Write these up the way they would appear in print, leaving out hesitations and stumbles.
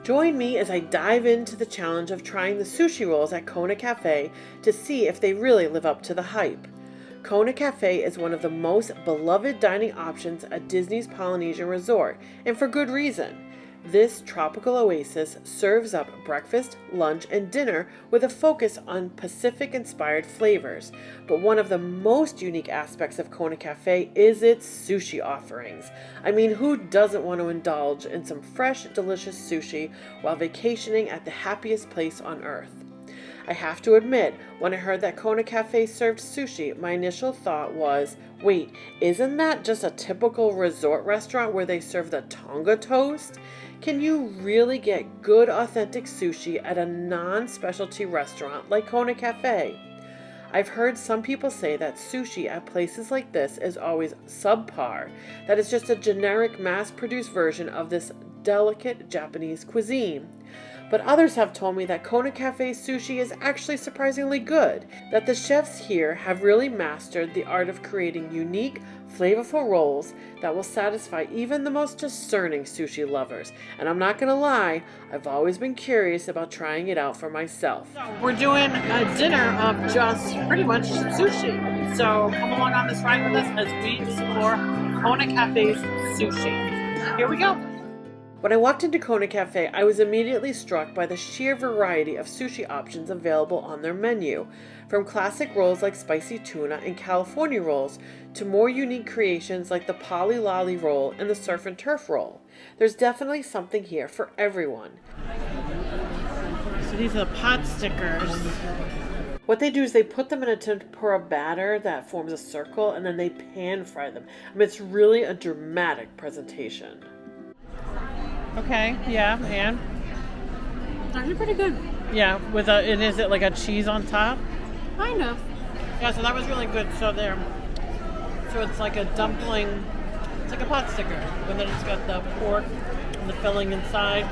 Join me as I dive into the challenge of trying the sushi rolls at Kona Cafe to see if they really live up to the hype. Kona Cafe is one of the most beloved dining options at Disney's Polynesian Resort, and for good reason. This tropical oasis serves up breakfast, lunch, and dinner with a focus on Pacific-inspired flavors. But one of the most unique aspects of Kona Cafe is its sushi offerings. I mean, who doesn't want to indulge in some fresh, delicious sushi while vacationing at the happiest place on earth? I have to admit, when I heard that Kona Cafe served sushi, my initial thought was, wait, isn't that just a typical resort restaurant where they serve the Tonga toast? Can you really get good, authentic sushi at a non-specialty restaurant like Kona Cafe? I've heard some people say that sushi at places like this is always subpar, that it's just a generic mass-produced version of this delicate Japanese cuisine. But others have told me that Kona Cafe's sushi is actually surprisingly good, that the chefs here have really mastered the art of creating unique, flavorful rolls that will satisfy even the most discerning sushi lovers. And I'm not gonna lie, I've always been curious about trying it out for myself. So we're doing a dinner of just pretty much sushi. So come along on this ride with us as we explore Kona Cafe's sushi. Here we go. When I walked into Kona Cafe, I was immediately struck by the sheer variety of sushi options available on their menu, from classic rolls like spicy tuna and California rolls to more unique creations like the Poly Lolly roll and the surf and turf roll. There's definitely something here for everyone. So these are the pot stickers. What they do is they put them in a tempura batter that forms a circle, and then they pan fry them. I mean, it's really a dramatic presentation. Okay, yeah, and? Actually pretty good. Yeah, with a, and is it like a cheese on top? Kind of. Yeah, so that was really good. So it's like a dumpling, it's like a pot sticker, and then it's got the pork and the filling inside,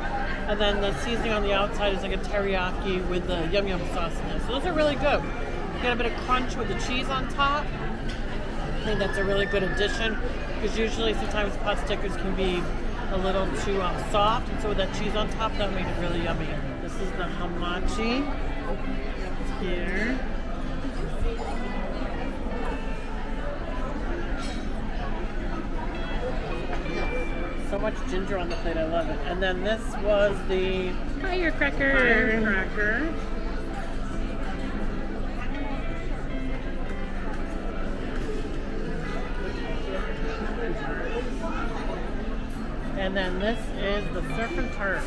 and then the seasoning on the outside is like a teriyaki with the yum yum sauce in there. So those are really good. You get a bit of crunch with the cheese on top. I think that's a really good addition, because usually sometimes pot stickers can be a little too soft, and so with that cheese on top, that made it really yummy. This is the hamachi. It's here. So much ginger on the plate, I love it. And then this was the firecracker. And then this is the surf and turf.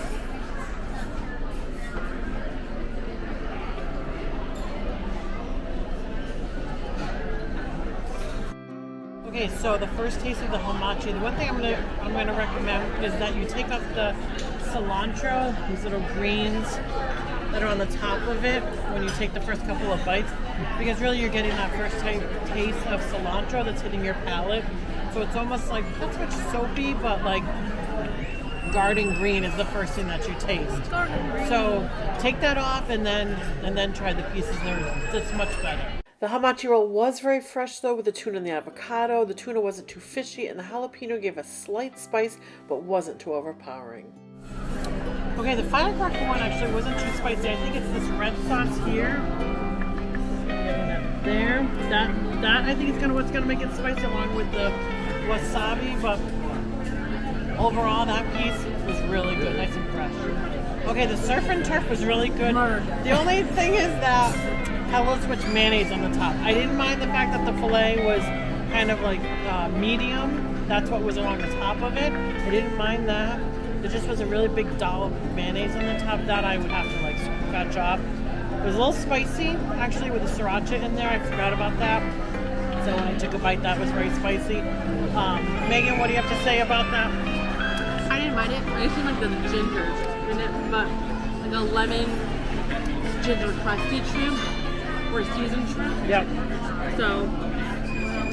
Okay, so the first taste of the hamachi. The one thing I'm gonna recommend is that you take off the cilantro, these little greens that are on the top of it when you take the first couple of bites, because really you're getting that first taste of cilantro that's hitting your palate. So it's almost like not so much soapy, but like garden green is the first thing that you taste. So take that off and then try the pieces. It's much better. The hamachi roll was very fresh though, with the tuna and the avocado. The tuna wasn't too fishy, and the jalapeno gave a slight spice, but wasn't too overpowering. Okay, the firecracker one actually wasn't too spicy. I think it's this red sauce here. There. That I think is what's gonna make it spicy, along with the wasabi, but overall that piece was really good, nice and fresh. Okay, the surf and turf was really good. The only thing is that had a little too much mayonnaise on the top. I didn't mind the fact that the filet was kind of like medium. That's what was along the top of it. I didn't mind that. There just was a really big dollop of mayonnaise on the top. That I would have to like scratch off. It was a little spicy, actually, with the sriracha in there. I forgot about that. So when I took a bite, that was very spicy. Megan, what do you have to say about that? I didn't mind it. I actually like the ginger in it, but like a lemon ginger crusty shrimp or seasoned shrimp. Yep. So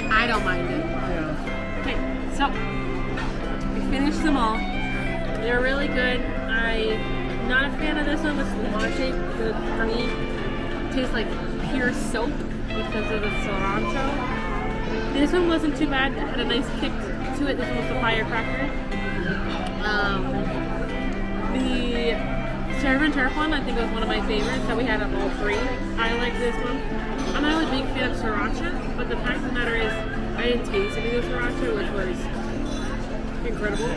I don't mind it. Yeah. Okay, so we finished them all. They're really good. I'm not a fan of this one with hamachi. For me, it tastes like pure soap because of the cilantro. This one wasn't too bad. It had a nice kick to it. This one was the firecracker. The surf and turf one, I think, was one of my favorites that we had at all three. I like this one. I'm not a big fan of sriracha, but the fact of the matter is, I didn't taste any of the sriracha, which was incredible.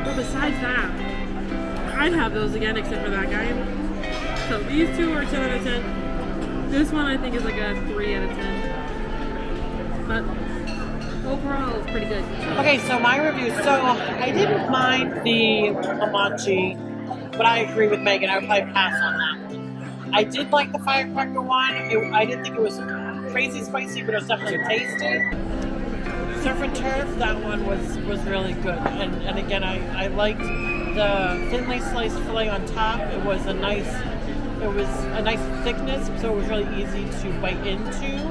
But besides that, I'd have those again, except for that guy. So these two are 10 out of 10. This one I think is like a 3 out of 10. But overall, it's pretty good. Okay, so my review. So I didn't mind the hamachi, but I agree with Megan. I would probably pass on that one. I did like the firecracker one. I didn't think it was crazy spicy, but it was definitely tasty. Surf and turf, that one was really good. And again, I liked the thinly sliced fillet on top. It was a nice thickness, so it was really easy to bite into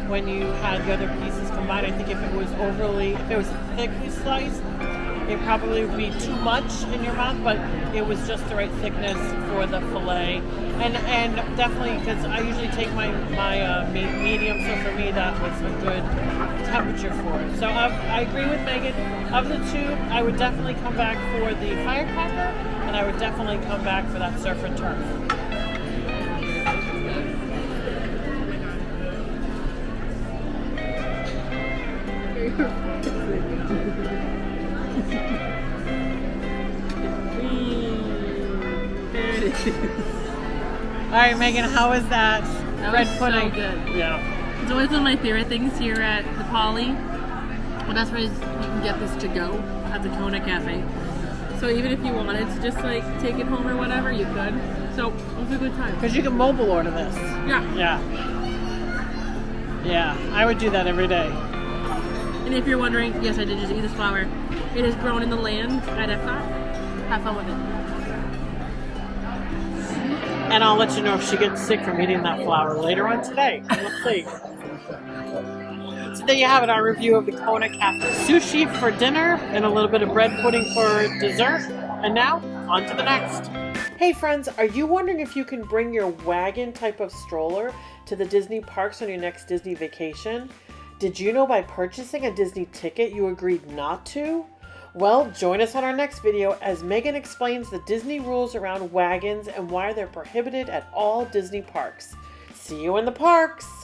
when you had the other pieces combined. I think if it was thickly sliced, it probably would be too much in your mouth, but it was just the right thickness for the fillet. And definitely, because I usually take my meat medium, so for me that was a good temperature for it. So I agree with Megan. Of the two, I would definitely come back for the firecracker, and I would definitely come back for that surf and turf. All right, Megan, how was that? That red was pudding? so good. Yeah. It's always one of my favorite things here at the Poly. And that's where you can get this to go at the Kona Cafe. So even if you wanted to just like take it home or whatever, you could. So it was a good time. Because you can mobile order this. Yeah. Yeah, I would do that every day. And if you're wondering, yes, I did just eat this flower. It is grown in the land at Epcot. Have fun with it. And I'll let you know if she gets sick from eating that flower later on today. We'll see. So there you have it, our review of the Kona Cafe. Sushi for dinner and a little bit of bread pudding for dessert. And now, on to the next. Hey friends, are you wondering if you can bring your wagon type of stroller to the Disney parks on your next Disney vacation? Did you know by purchasing a Disney ticket you agreed not to? Well, join us on our next video as Megan explains the Disney rules around wagons and why they're prohibited at all Disney parks. See you in the parks!